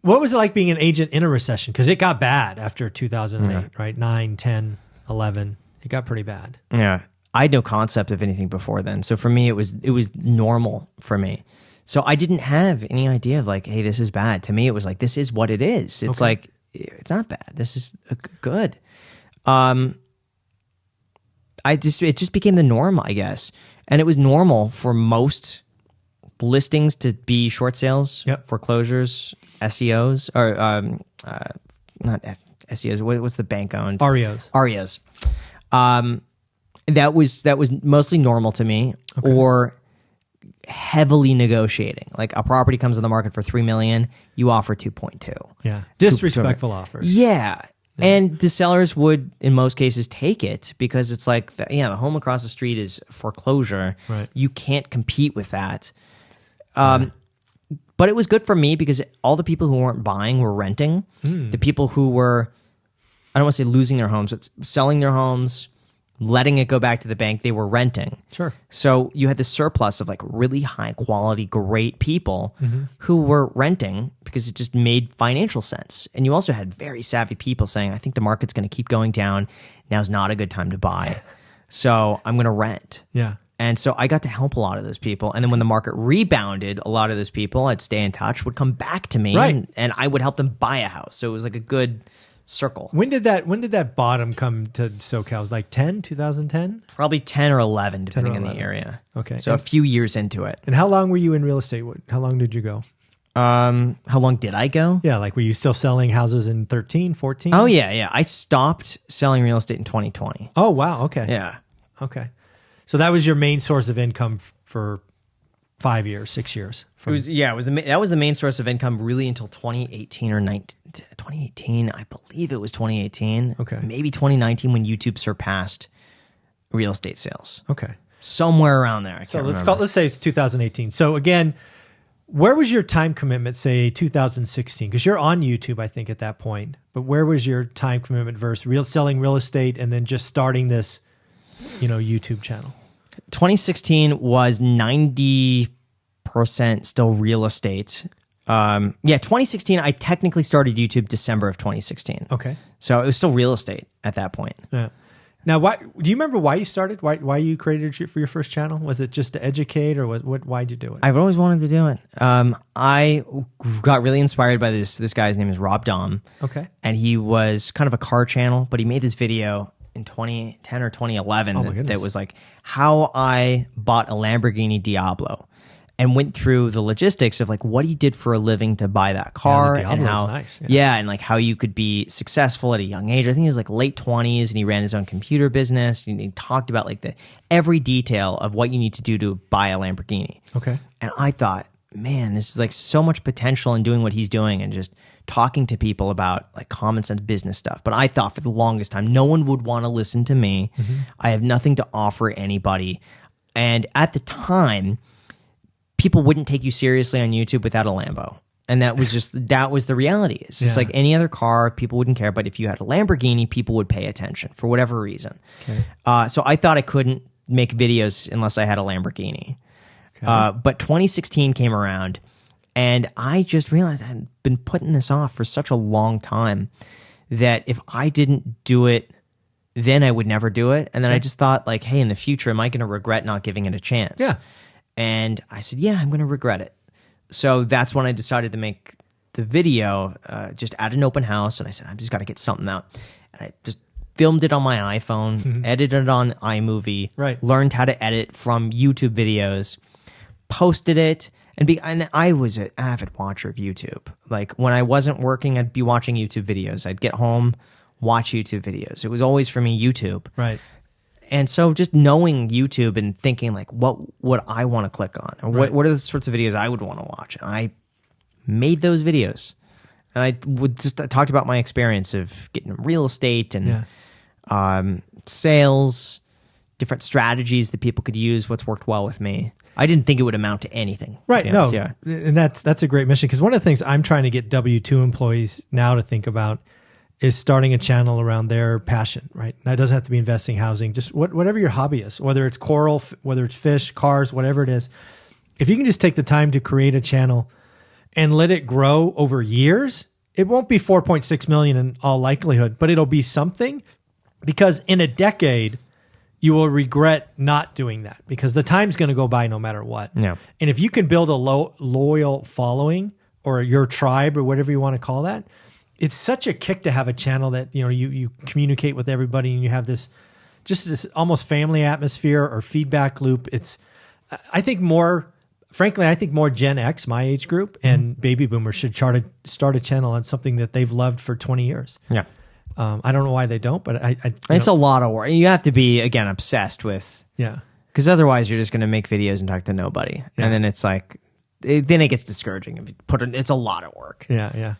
What was it like being an agent in a recession? Because it got bad after 2008, right? 9, 10, 11. It got pretty bad. Yeah. I had no concept of anything before then. So for me, it was normal for me. So I didn't have any idea of like, hey, this is bad. To me, it was like, this is what it is. It's like, it's not bad. This is good. It just became the norm, I guess. And it was normal for most listings to be short sales, foreclosures, SEOs, or not SEOs. What's the bank owned? REOs. That was mostly normal to me, or heavily negotiating. Like a property comes on the market for $3 million, you offer 2.2. Yeah, disrespectful offers. Yeah. And the sellers would, in most cases, take it because it's like, the home across the street is foreclosure. Right. You can't compete with that. But it was good for me because all the people who weren't buying were renting. The people who were, I don't want to say losing their homes, but selling their homes, letting it go back to the bank, they were renting. Sure. So you had this surplus of like really high quality, great people who were renting because it just made financial sense. And you also had very savvy people saying, I think the market's going to keep going down. Now's not a good time to buy. So I'm going to rent. Yeah. And so I got to help a lot of those people. And then when the market rebounded, a lot of those people, I'd stay in touch, would come back to me, and I would help them buy a house. So it was like a good circle. When did that bottom come to SoCal? It was like 2010? Probably 10 or 11, depending on the area. Okay. So a few years into it. And how long were you in real estate? How long did you go? How long did I go? Yeah, like were you still selling houses in 13, 14? Oh, yeah. I stopped selling real estate in 2020. Oh, wow. Okay. Yeah. Okay. So that was your main source of income for 5 years, 6 years? That was the main source of income really until 2018 or 2018. I believe it was 2018. Okay. Maybe 2019 when YouTube surpassed real estate sales. Okay. Somewhere around there. So let's say it's 2018. So again, where was your time commitment, say 2016? Because you're on YouTube, I think, at that point. But where was your time commitment versus selling real estate and then just starting this, YouTube channel? 2016 was 90% still real estate. 2016, I technically started YouTube December of 2016. Okay. So it was still real estate at that point. Yeah. Now, do you remember why you started? Why you created it for your first channel? Was it just to educate, or why'd you do it? I've always wanted to do it. I got really inspired by this guy's name is Rob Dom. Okay. And he was kind of a car channel, but he made this video in 2010 or 2011 that was like how I bought a Lamborghini Diablo, and went through the logistics of like what he did for a living to buy that car, and how nice. and like how you could be successful at a young age. I think he was like late 20s, and he ran his own computer business, and he talked about like every detail of what you need to do to buy a Lamborghini. Okay. And I thought, man, this is like so much potential in doing what he's doing and just talking to people about like common sense business stuff. But I thought for the longest time, no one would want to listen to me. I have nothing to offer anybody. And at the time, people wouldn't take you seriously on YouTube without a Lambo. And that was the reality. It's just like any other car, people wouldn't care. But if you had a Lamborghini, people would pay attention for whatever reason. Okay. So I thought I couldn't make videos unless I had a Lamborghini. Okay. But 2016 came around, and I just realized I had been putting this off for such a long time that if I didn't do it, then I would never do it. And then I just thought like, hey, in the future, am I going to regret not giving it a chance? Yeah. And I said, yeah, I'm going to regret it. So that's when I decided to make the video just at an open house. And I said, I've just got to get something out. And I just filmed it on my iPhone, edited it on iMovie, learned how to edit from YouTube videos, posted it. And I was an avid watcher of YouTube. Like when I wasn't working, I'd be watching YouTube videos. I'd get home, watch YouTube videos. It was always for me YouTube. Right. And so just knowing YouTube and thinking like, what would I want to click on? Or what are the sorts of videos I would want to watch? And I made those videos. And I talked about my experience of getting in real estate and sales, different strategies that people could use, what's worked well with me. I didn't think it would amount to anything. Right. No. Yeah. And that's a great mission, because one of the things I'm trying to get W-2 employees now to think about is starting a channel around their passion, right? Now, it doesn't have to be investing, housing, just whatever your hobby is, whether it's coral, whether it's fish, cars, whatever it is. If you can just take the time to create a channel and let it grow over years, it won't be 4.6 million in all likelihood, but it'll be something, because in a decade, you will regret not doing that because the time's going to go by no matter what. Yeah. And if you can build a loyal following or your tribe or whatever you want to call that, it's such a kick to have a channel that, you communicate with everybody and you have this almost family atmosphere or feedback loop. I think more Gen X, my age group, and baby boomers should start a channel on something that they've loved for 20 years. Yeah. I don't know why they don't, but it's a lot of work. You have to be, again, obsessed with, because otherwise you're just going to make videos and talk to nobody. Yeah. And then it's like, then it gets discouraging. It's a lot of work. Yeah.